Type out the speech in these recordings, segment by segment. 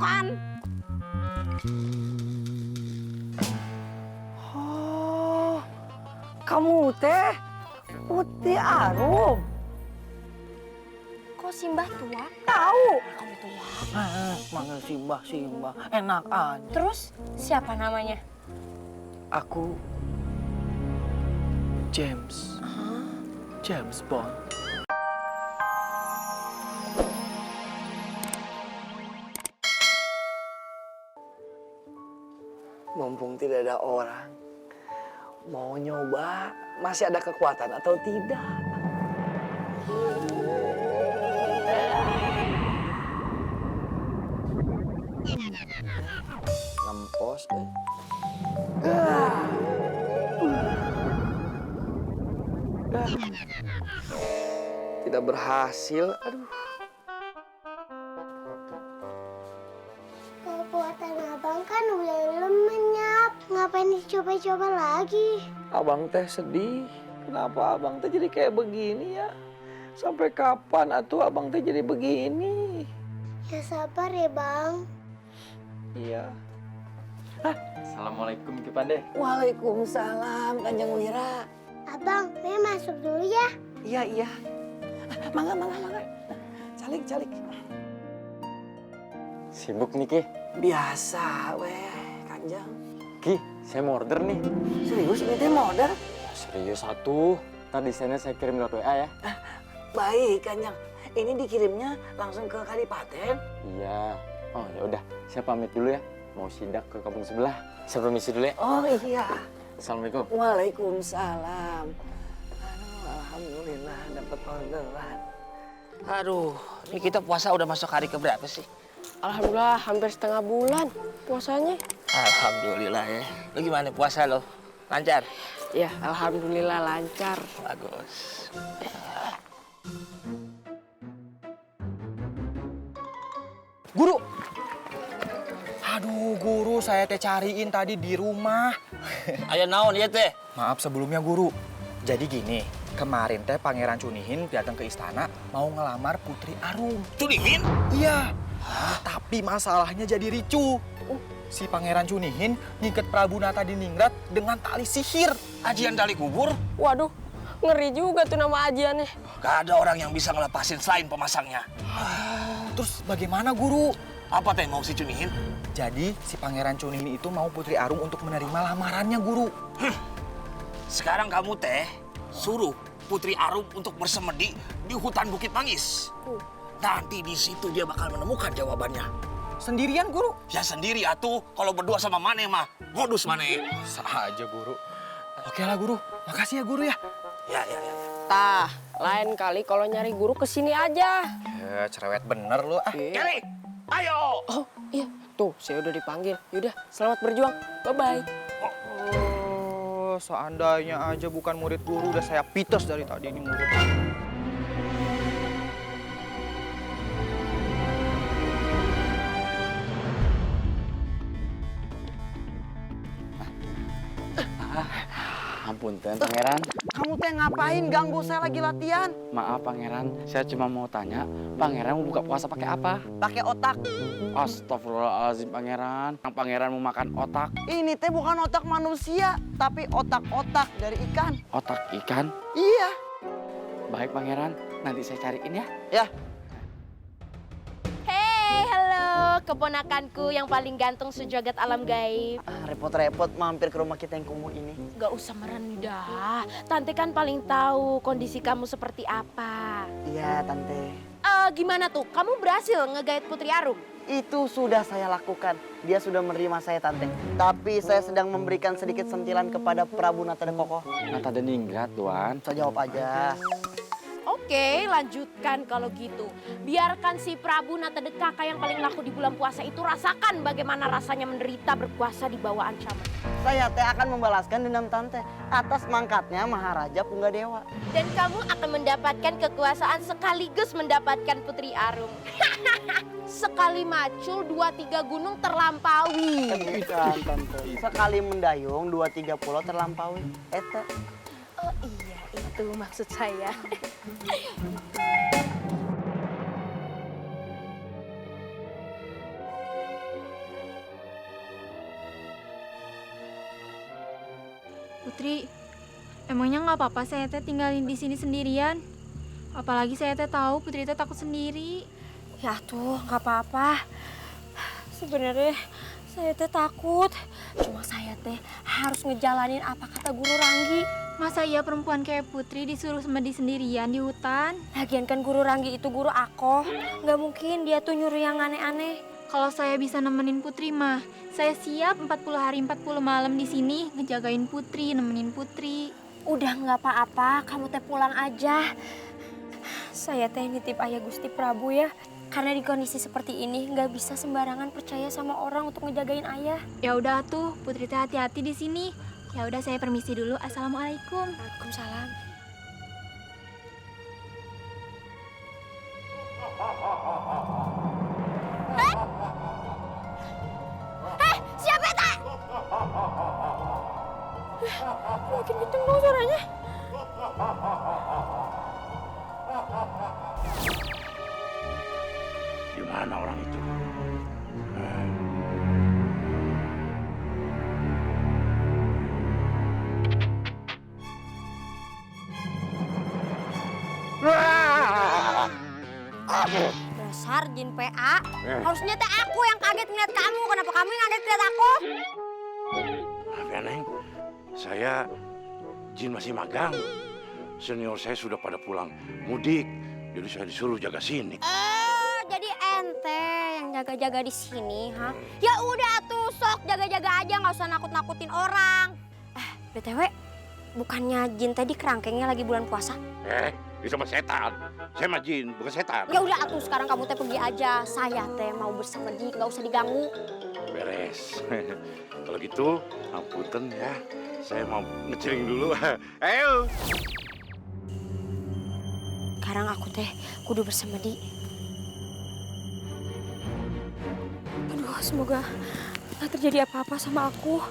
bukan. Oh, kamu teh Putri Arum. Kok Simbah tua? Tahu? Kamu tua. Manggil Simbah, enak aja. Terus siapa namanya? Aku James. James Bond. Mumpung tidak ada orang, mau nyoba masih ada kekuatan atau tidak? Lempos, Tidak berhasil, aduh. Kekuatan abang kan belum menyap. Ngapain dicoba-coba lagi? Abang teh sedih. Kenapa abang teh jadi kayak begini ya? Sampai kapan atuh abang teh jadi begini? Ya sabar ya bang. Iya. Assalamualaikum Ki Pande. Waalaikumsalam Kanjeng Wira. Abang, saya masuk dulu ya. Iya. Mangga. Calik. Sibuk nih Ki. Biasa weh, Kanjeng. Ki, saya mau order nih. Serius ini teh mau order? Serius satu. Tadi desainnya saya kirim lewat WA ya. Baik, Kanjeng. Ini dikirimnya langsung ke Kadipaten. Iya. Oh ya udah, saya pamit dulu ya. Mau sidak ke kampung sebelah. Saya permisi dulu ya. Oh iya. Assalamualaikum. Waalaikumsalam. Aduh, alhamdulillah dapat orderan. Aduh, ini kita puasa udah masuk hari keberapa sih? Alhamdulillah hampir setengah bulan puasanya. Alhamdulillah ya. Lu gimana puasa lo? Lancar? Ya, alhamdulillah lancar. Bagus. Guru! Aduh, guru, saya teh cariin tadi di rumah. Ayo naon ya teh? Maaf sebelumnya, guru. Jadi gini, kemarin teh Pangeran Cunihin datang ke istana mau ngelamar Putri Arum. Cunihin? Iya. Tapi masalahnya jadi ricu. Si Pangeran Cunihin ngiket Prabu Nata Diningrat dengan tali sihir. Ajian tali kubur? Waduh, ngeri juga tuh nama ajiannya. Gak ada orang yang bisa ngelepasin selain pemasangnya. Terus bagaimana, guru? Apa teh mau si Cunihin? Jadi si Pangeran Cunihin itu mau Putri Arum untuk menerima lamarannya, guru. Sekarang kamu teh suruh Putri Arum untuk bersemedi di hutan Bukit Manggis. Nanti di situ dia bakal menemukan jawabannya. Sendirian, guru? Ya sendiri atuh, kalau berdua sama Mane mah modus Mane. Sah aja, guru. Oke lah, guru. Makasih ya, guru ya. Ya. Tah, lain kali kalau nyari guru kesini aja. Ya, cerewet bener lu. Kelly, ayo. Oh iya, tuh saya udah dipanggil. Yaudah, selamat berjuang. Bye-bye. Oh, seandainya aja bukan murid guru, udah saya pites dari tadi ini murid. Ampun, Pangeran. Kamu teh ngapain ganggu saya lagi latihan? Maaf, Pangeran. Saya cuma mau tanya, Pangeran mau buka puasa pakai apa? Pakai otak. Astagfirullahaladzim, Pangeran. Pangeran mau makan otak. Ini teh bukan otak manusia, tapi otak-otak dari ikan. Otak ikan? Iya. Baik, Pangeran. Nanti saya cariin ya. Ya. Hey, halo, keponakanku yang paling ganteng sejagat alam gaib. Repot-repot mampir ke rumah kita yang kumuh ini. Gak usah merendah, Tante kan paling tahu kondisi kamu seperti apa. Iya, Tante. Gimana tuh, kamu berhasil ngegait Putri Arum? Itu sudah saya lakukan. Dia sudah menerima saya, Tante. Tapi saya sedang memberikan sedikit sentilan kepada Prabu Nata de Koko. Nata Diningrat, Tuan. Saya jawab aja. Oke, lanjutkan kalau gitu. Biarkan si Prabu Nata de Kaka yang paling laku di bulan puasa itu rasakan bagaimana rasanya menderita berkuasa di bawah ancaman. Saya teh akan membalaskan dendam Tante atas mangkatnya Maharaja Punggadewa. Dan kamu akan mendapatkan kekuasaan sekaligus mendapatkan Putri Arum. Sekali macul, 2-3 gunung terlampaui. Bukan, Tante. Sekali mendayung, 2-3 pulau terlampaui. Eta. Oh iya, itu maksud saya. Putri. Emangnya nggak apa-apa saya teh tinggalin di sini sendirian? Apalagi saya teh tahu Putri teh takut sendiri. Ya tuh, nggak apa-apa. Sebenarnya saya teh takut. Cuma saya teh harus ngejalanin apa kata Guru Ranggi. Masa iya perempuan kayak Putri disuruh semedi sendirian di hutan? Lagian kan Guru Ranggi itu guru aku. Nggak mungkin dia tuh nyuruh yang aneh-aneh. Kalau saya bisa nemenin Putri mah, saya siap 40 hari 40 malam di sini ngejagain Putri, nemenin Putri. Udah nggak apa-apa, kamu teh pulang aja. Saya teh nitip Ayah Gusti Prabu ya. Karena di kondisi seperti ini nggak bisa sembarangan percaya sama orang untuk ngejagain Ayah. Ya udah tuh, Putri teh hati-hati di sini. Ya udah saya permisi dulu. Assalamualaikum. Waalaikumsalam. Siapa tak? Makin kenceng dong suaranya. Di mana orang itu? Dasar jin PA. Harusnya teh aku yang kaget ngeliat kamu. Kenapa kamu yang kaget ngeliat aku? Maaf ya, Neng. Saya Jin masih magang. Senior saya sudah pada pulang mudik. Jadi saya disuruh jaga sini. Jadi ente yang jaga-jaga di sini, ha? Ya udah tuh, sok jaga-jaga aja, nggak usah nakut-nakutin orang. BTW, bukannya Jin tadi kerangkengnya lagi bulan puasa? Itu sama setan. Saya mah Jin, bukan setan. Ya udah atuh, sekarang kamu teh pergi aja. Saya teh mau bersemedi, nggak usah diganggu. Beres. Kalau gitu, ampunten ya. Saya mau ngecering dulu. Ayo. Sekarang aku teh kudu bersemedi. Aduh, semoga nggak terjadi apa-apa sama aku.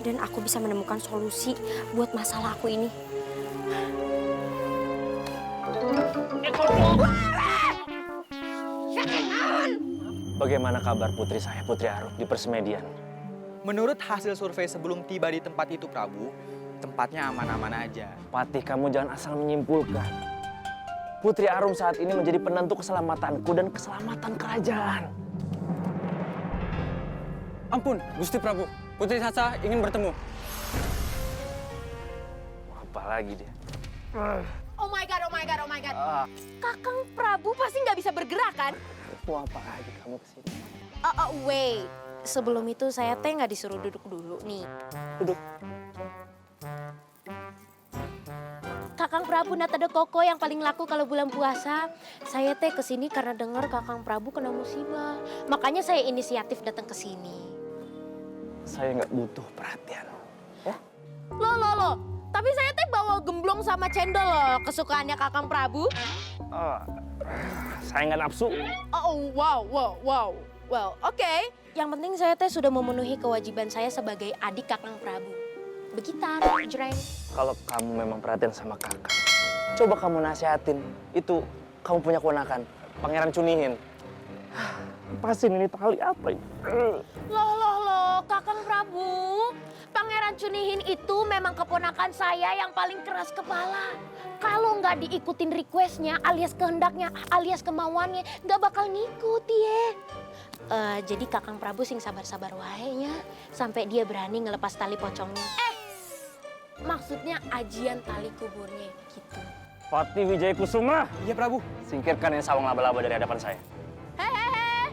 Dan aku bisa menemukan solusi buat masalah aku ini. Bagaimana kabar putri saya, Putri Arum, di Persemedian? Menurut hasil survei sebelum tiba di tempat itu, Prabu, tempatnya aman-aman aja. Patih, kamu jangan asal menyimpulkan. Putri Arum saat ini menjadi penentu keselamatanku dan keselamatan kerajaan. Ampun, Gusti Prabu. Putri Sasa ingin bertemu. Apa lagi dia? Oh my god, oh my god, oh my god. Kakang Prabu pasti nggak bisa bergerak kan? Mau apa lagi kamu kesini? Wait. Sebelum itu saya teh nggak disuruh duduk dulu nih. Duduk. Kakang Prabu Natade Koko yang paling laku kalau bulan puasa. Saya teh kesini karena dengar Kakang Prabu kena musibah. Makanya saya inisiatif datang ke sini. Saya nggak butuh perhatian. Loh. Tapi saya teh bawa gemblong sama cendol loh, kesukaannya Kakang Prabu. Saya nggak nafsu. Oh, wow. Well, oke. Yang penting saya teh sudah memenuhi kewajiban saya sebagai adik Kakang Prabu. Begitar, jreng. Kalau kamu memang perhatian sama kakak, coba kamu nasihatin. Itu kamu punya keponakan, Pangeran Cunihin. Pasin ini tali apa ini? Loh, Kakang Prabu. Pangeran Cunihin itu memang keponakan saya yang paling keras kepala. Kalau nggak diikutin requestnya, alias kehendaknya, alias kemauannya, nggak bakal ngikut ya. Jadi Kakang Prabu sing sabar-sabar wahenya sampai dia berani ngelepas tali pocongnya. Maksudnya ajian tali kuburnya gitu. Patih Wijaya Kusuma. Iya, Prabu. Singkirkan yang sawang laba-laba dari hadapan saya. Hehehe.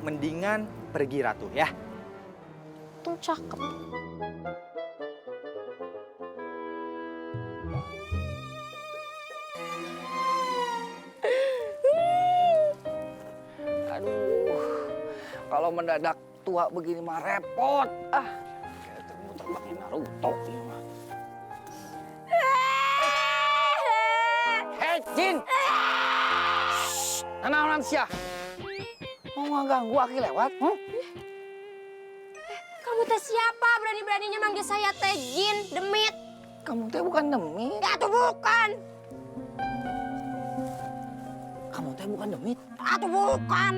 Mendingan pergi, Ratu, ya. Tuh cakep. Aduh, kalau mendadak tua begini mah repot. Kayak terbang Naruto ini mah. Hei, Jin! Nanaonan sia? Mau ngeganggu Aki lewat? Kamu teh siapa? Berani-beraninya manggil saya teh Jin, demit. Kamu teh bukan demit. Ya tuh bukan. Kamu teh bukan demit. Atau bukan.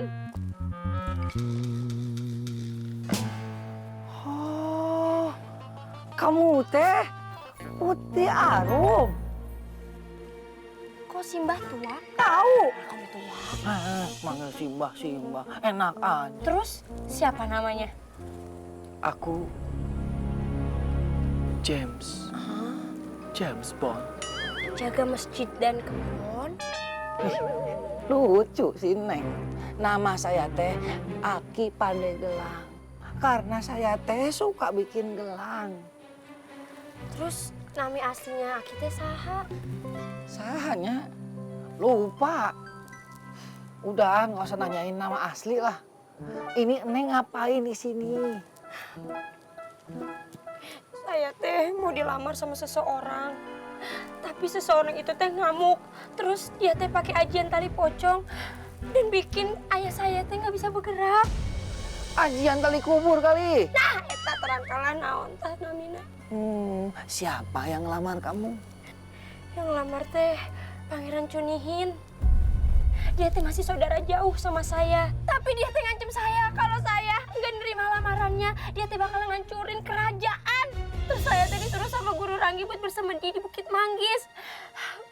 Oh, kamu teh Putri Arum. Kok Simbah tua? Tahu. Kamu tua. Manggil Simbah, enak aja. Terus siapa namanya? Aku James. James Bond. Jaga masjid dan kebun. Lucu sih Neng. Nama saya teh Aki Pandegelang. Karena saya teh suka bikin gelang. Terus nami aslinya Aki teh saha? Sahanya lupa. Udah nggak usah nanyain nama asli lah. Ini Neng ngapain di sini? Saya teh mau dilamar sama seseorang. Tapi seseorang itu teh ngamuk. Terus dia teh pakai ajian tali pocong dan bikin ayah saya teh nggak bisa bergerak. Ajian tali kubur kali. Nah, eta terangkalan naon tah namina. Siapa yang ngelamar kamu? Yang lamar teh Pangeran Cunihin. Dia teh masih saudara jauh sama saya. Tapi dia teh ngancem saya kalau saya nggak nerima lamarannya, dia teh bakal ngancurin kerajaan. Terus saya teh disuruh sama Guru Ranggi buat bersemedi di Bukit Manggis.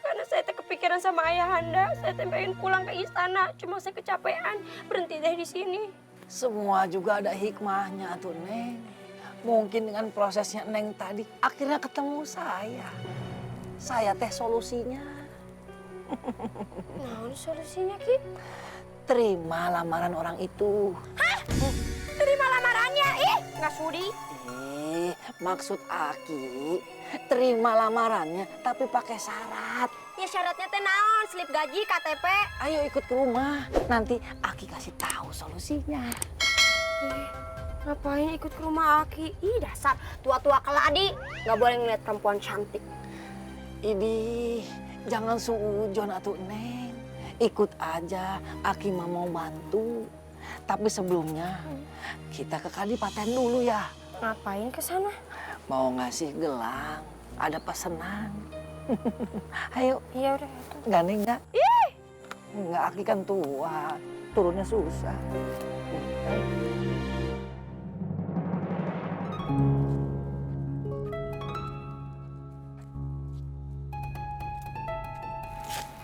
Karena saya teh kepikiran sama ayahanda, saya teh pengen pulang ke istana. Cuma saya kecapean, berhenti deh di sini. Semua juga ada hikmahnya tuh Neng. Mungkin dengan prosesnya Neng tadi akhirnya ketemu saya. Saya teh solusinya. Naon solusinya, Ki? Terima lamaran orang itu. Hah? Terima lamarannya? Ih, nggak sudi. Maksud Aki, terima lamarannya tapi pakai syarat. Ya syaratnya teh naon? Slip gaji, KTP. Ayo ikut ke rumah, nanti Aki kasih tahu solusinya. Ngapain ikut ke rumah Aki? Ih, dasar tua-tua keladi. Nggak boleh ngeliat perempuan cantik. Idih, jangan suujon atuh Neng. Ikut aja, Aki mah mau bantu. Tapi sebelumnya kita ke Kadipaten dulu ya. Ngapain ke sana? Mau ngasih gelang, ada pesanan. Ayo. Iya udah. Gandeng nggak? Ih! Nggak, Aki kan tua, turunnya susah.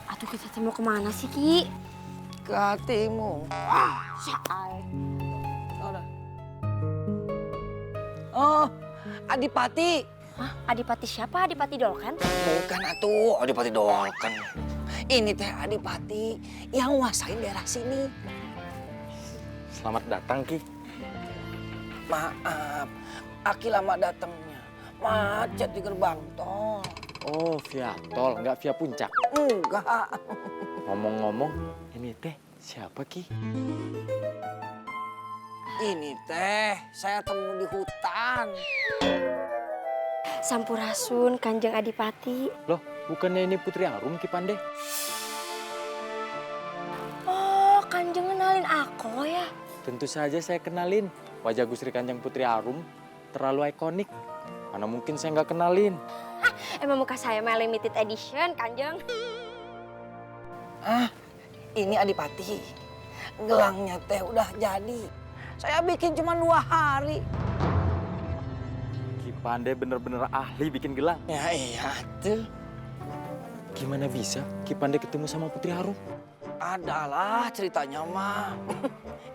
Aduh, kita teh mau kemana sih, Ki? Ke hatimu. Saal. Oh, Adipati. Hah? Adipati siapa? Adipati Dolken? Bukan atuh, Adipati Dolken. Ini teh Adipati yang nguasain daerah sini. Selamat datang, Ki. Maaf, Aki lama datangnya. Macet di gerbang tol. Oh, via tol, nggak via puncak. Enggak. Ngomong-ngomong, ini teh siapa, Ki? Ini teh saya temu di hutan. Sampurasun, Kanjeng Adipati. Loh, bukannya ini Putri Arum, Ki Pande? Oh, Kanjeng kenalin aku ya? Tentu saja saya kenalin. Wajah Gusti Kanjeng Putri Arum terlalu ikonik. Mana mungkin saya nggak kenalin. Emang muka saya mah limited edition, Kanjeng. Ini Adipati. Gelangnya teh udah jadi. Saya bikin cuma 2 hari. Ki Pande bener-bener ahli bikin gelang. Ya iya tuh. Gimana bisa Ki Pande ketemu sama Putri Arum? Adalah ceritanya mah.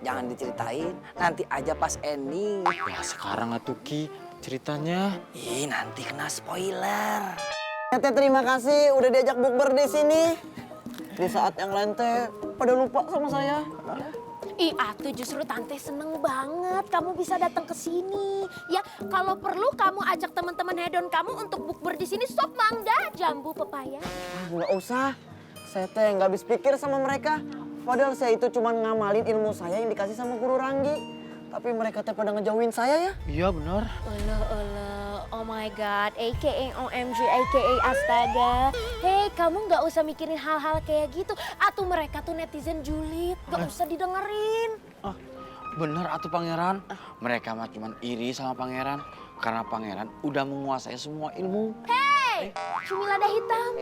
Jangan diceritain, nanti aja pas ending. Ya sekarang atuh Ki ceritanya. Ih, nanti kena spoiler. Tete terima kasih udah diajak bukber di sini. Di saat yang lain teh pada lupa sama saya. Ih, atuh justru tante seneng banget kamu bisa datang ke sini. Ya, kalau perlu kamu ajak teman-teman hedon kamu untuk bukber di sini. Sop mangga, jambu, pepaya. Nggak usah, saya teh nggak habis pikir sama mereka. Padahal saya itu cuma ngamalin ilmu saya yang dikasih sama Guru Ranggi. Tapi mereka teh pada ngejauhin saya ya. Iya benar. Oh my god, aka OMG, aka astaga. Hei, kamu nggak usah mikirin hal-hal kayak gitu. Atuh mereka tuh netizen julid, nggak usah didengerin. Bener atuh pangeran. Mereka mah cuman iri sama pangeran. Karena pangeran udah menguasai semua ilmu. Hei, Cumilada Hitam,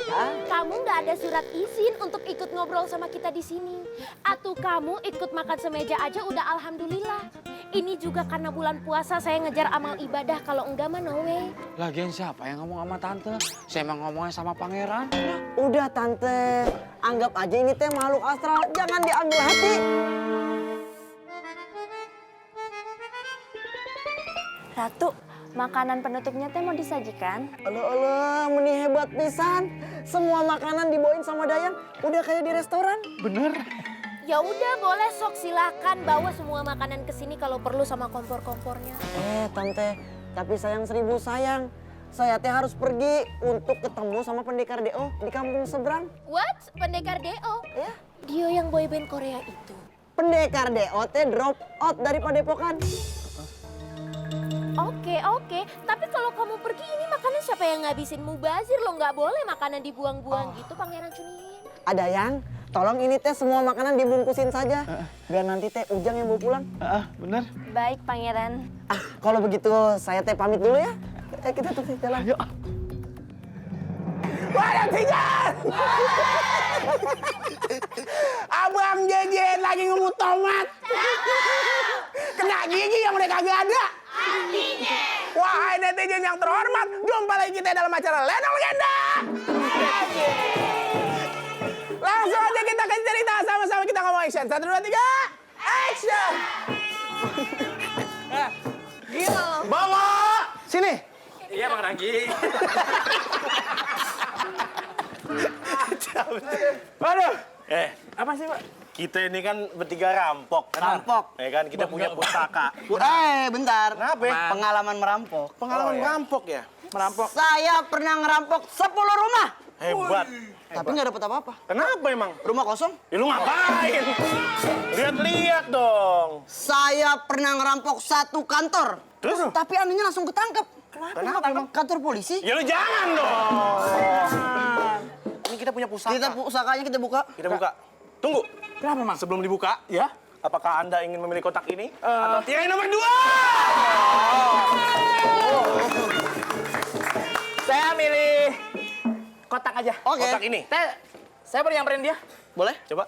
kamu nggak ada surat izin untuk ikut ngobrol sama kita di sini. Atuh kamu ikut makan semeja aja udah alhamdulillah. Ini juga karena bulan puasa saya ngejar amal ibadah. Kalau enggak mah no way. Lagian siapa yang ngomong sama tante? Saya emang ngomongnya sama pangeran. Udah tante, anggap aja ini teh makhluk astral, jangan diambil hati. Ratu, makanan penutupnya teh mau disajikan? Alah, meni hebat pisan. Semua makanan dibawain sama Dayang, udah kayak di restoran. Bener. Ya udah boleh sok silakan bawa semua makanan ke sini kalau perlu sama kompor-kompornya. Tante, tapi sayang 1000 sayang. Saya teh harus pergi untuk ketemu sama pendekar DO di kampung seberang. What? Pendekar DO? Ya. Dio yang boyband Korea itu. Pendekar DO teh drop out dari padepokan. Oke. Tapi kalau kamu pergi ini makanan siapa yang ngabisin? Mubazir lo, nggak boleh makanan dibuang-buang gitu, Pangeran Chunihin. Ada yang, tolong ini teh semua makanan dibungkusin saja. Biar nanti teh Ujang yang bawa pulang. Bener. Baik, Pangeran. Kalau begitu saya teh pamit dulu ya. Kita terus jalan. Ayo. Waduh, Tijan! Abang Jejen lagi ngemut tomat. Kena gigi yang udah kagak ada. Wahai netizen yang terhormat, jumpa lagi kita dalam acara Lenong Legenda. Langsung aja kita ke cerita, sama-sama kita ngomong action. 1, 2, 3, action! Gila. Bawa! Sini. Iya, Bang Ranggi. Waduh. Apa sih, Pak? Kita ini kan bertiga rampok. Rampok. Ya kan, kita punya pusaka. Bentar. Kenapa ya? Pengalaman merampok. Pengalaman merampok ya? Merampok. Saya pernah ngerampok 10 rumah. Hebat. Tapi nggak dapat apa-apa. Kenapa emang? Rumah kosong. Ya, lu ngapain? Lihat-lihat dong. Saya pernah ngerampok 1 kantor. Terus? Tapi anehnya langsung ketangkep. Kenapa emang? Kantor polisi. Ya lu jangan dong. Ini kita punya pusaka. Kita pusakanya kita buka. Kita buka. Tunggu. Kenapa, Mang? Sebelum dibuka, Ya? apakah Anda ingin memilih kotak ini? Atau tirai nomor 2? Saya milih kotak aja. Oke. Kotak ini. Saya boleh nyamperin dia? Boleh? Coba.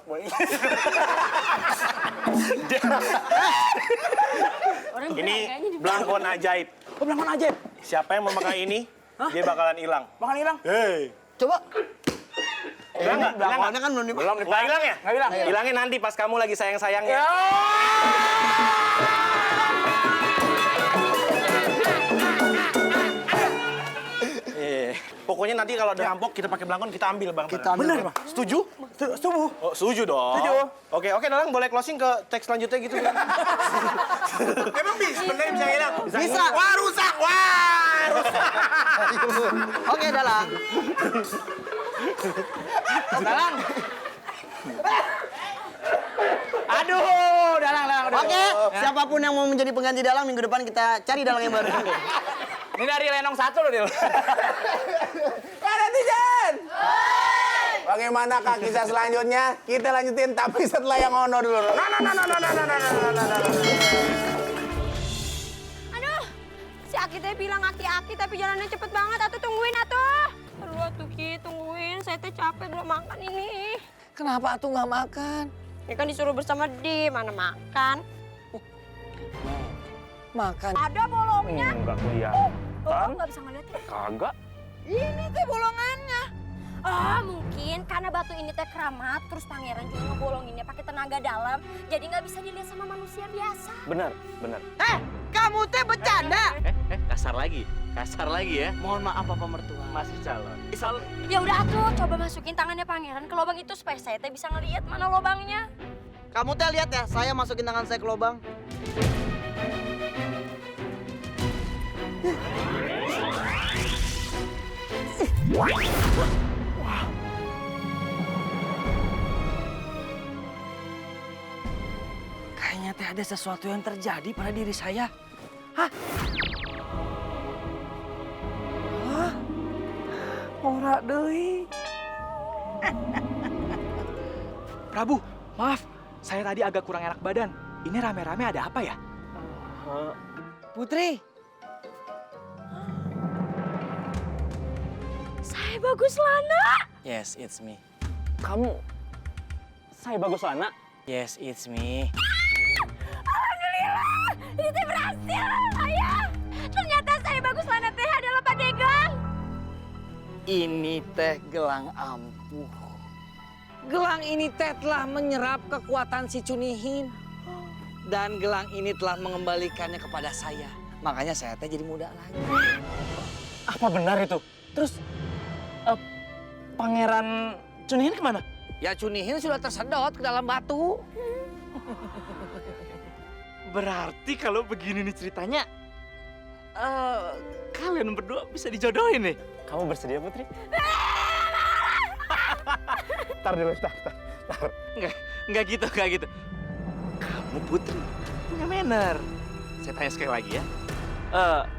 Ini belangkon ajaib. Oh, belangkon ajaib. Siapa yang memakai ini, dia bakalan hilang. Bakalan hilang. Hei. Coba. Hilang nggak? Belangkonnya kan belum dipakai. Belum hilang ya? Nggak hilang. Hilangin nanti pas kamu lagi sayang-sayangnya. Pokoknya nanti kalau ada rampok, kita pakai belangkon, kita ambil bang. Kita ambil. Bener bang? Setuju? Setuju. Oh, setuju dong. Setuju. Oke, Dalang boleh closing ke teks selanjutnya gitu. Emang bener bisa hilang? Bisa. Wah, rusak. Wah, rusak. Oke, Dalang. Dalang. Aduh, Dalang. Oke, siapapun yang mau menjadi pengganti Dalang, minggu depan kita cari Dalang yang baru. Ini dari Lenong 1 loh, Dil. Pak netizen! Bagaimanakah kisah selanjutnya? Kita lanjutin tapi setelah yang ono dulu. Aduh, si Aki teh bilang aki-aki tapi jalannya cepet banget. Atuh tungguin atuh. Aduh atuh Ki, tungguin. Saya teh capek belum makan ini. Kenapa atuh nggak makan? Ya kan disuruh bersama di mana makan. Makan. Ada bolongnya. Enggak kelihatan. Nggak bisa ngeliat ya? Kagak. Ini teh bolongannya. Mungkin karena batu ini teh keramat, terus pangeran juga ngebolonginnya pakai tenaga dalam, jadi nggak bisa dilihat sama manusia biasa. Benar. Kamu teh bercanda? Kasar lagi ya. Mohon maaf Bapak mertua. Masih calon. Ya udah atuh, coba masukin tangannya pangeran ke lubang itu supaya saya teh bisa ngelihat mana lubangnya. Kamu teh lihat ya, saya masukin tangan saya ke lubang. Kayaknya teh ada sesuatu yang terjadi pada diri saya. Hah? Ora deui. Prabu, maaf. Saya tadi agak kurang enak badan. Ini rame-rame ada apa ya? Putri. Saya Bagus Lana. Yes, it's me. Kamu, saya Bagus Lana. Yes, it's me. Alhamdulillah. Alhamdulillah, ini teh berhasil, ayah. Ternyata saya Bagus Lana teh adalah Pak Degang. Ini teh gelang ampuh. Gelang ini teh telah menyerap kekuatan si Cunihin. Dan gelang ini telah mengembalikannya kepada saya. Makanya saya teh jadi muda lagi. Apa benar itu? Terus Pangeran Cunihin kemana? Ya Cunihin sudah tersedot ke dalam batu. Berarti kalau begini nih ceritanya, kalian berdua bisa dijodohin nih. Kamu bersedia, Putri? Tar dulu, tar. Enggak gitu. Kamu Putri, punya manner. Saya tanya sekali lagi ya.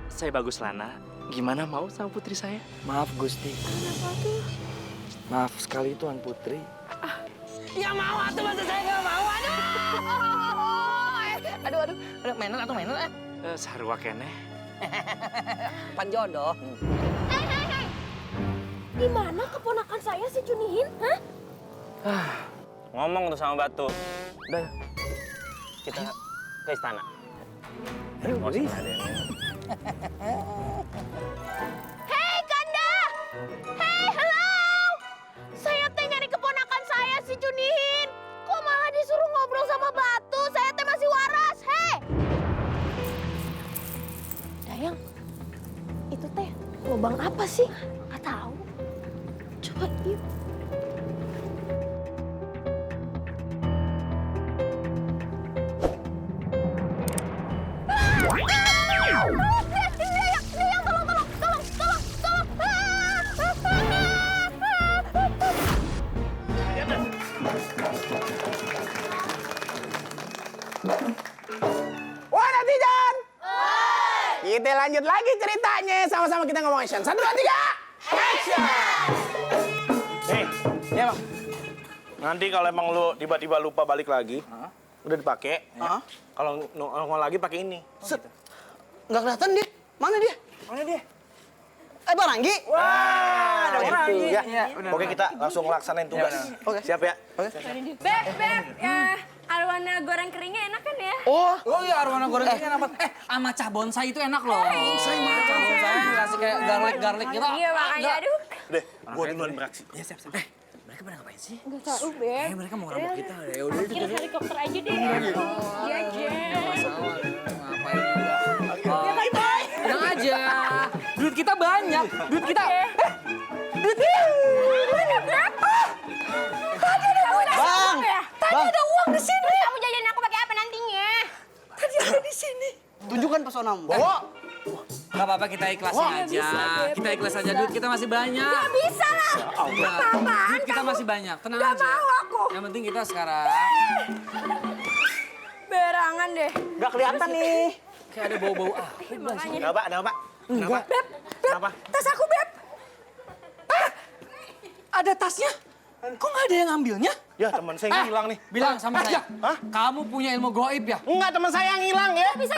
Saya Bagus Lana, gimana mau sama putri saya? Maaf Gusti. Kenapa tuh? Maaf sekali Tuan Putri. Ya mau atuh, masa saya nggak mau. Aduh, mainan. Sarua keneh. Panjodoh. Hei. Di mana keponakan saya si Cunihin? Hah? Ngomong tuh sama batu. Udah, kita ke istana. Ayo, Boris. Hei Kanda! Hei, hello! Saya teh nyari keponakan saya si Cunihin. Kok malah disuruh ngobrol sama batu? Saya teh masih waras, hei! Dayang, itu teh lubang apa sih? Nggak tahu. Coba yuk. Wah, netizen! Kita lanjut lagi ceritanya. Sama-sama kita ngomong action. 1, 2, 3. Action! Nih, ya bang. Nanti kalau emang lu tiba-tiba lupa balik lagi, udah dipakai. Kalau nongol lagi pakai ini. Nggak kelihatan dia. Mana dia? Bang Ranggi. Wah, ada Bang Ranggi. Ya. Oke, kita langsung laksanain tugas. Oke. Siap ya? Beb, ya arwana goreng keringnya enak kan ya? Oh iya arwana goreng ini enak banget. Sama cah bonsai itu enak loh. Bonsai mah cah bonsai dikasih kayak garlic gitu. Iya makanya, aduh. Deh, gua duluan beraksi. Ya siap. Mereka pada ngapain sih? Nggak tahu, Beb. Mereka mau ngerampok kita. Ya udah Kira helikopter aja deh. Iya, Jen. ngapain juga. Tenang aja. Duit kita banyak. Duit kita. Duit kita. Bang, Tadi ada uang di sini. Kamu jajanin aku pakai apa nantinya? Tadi ada di sini. Tunjukkan pesonamu. Bawa. Gak apa-apa kita ikhlasin aja. Kita ikhlas aja. Duit kita masih banyak. Gak bisa lah. Apa-apaan Duit kita masih banyak. Tenang Gak aja. mau aku. Yang penting kita sekarang Berangan deh. Nggak kelihatan nih. kayak ada bau-bau Makanya. Ada apa? Enggak. Beb, Kenapa? tas aku, Beb. Ada tasnya? Kok nggak ada yang ngambilnya? Ya teman saya hilang nih. Bilang sama saya. Kamu punya ilmu goib ya? Enggak, teman saya yang hilang ya. Bisa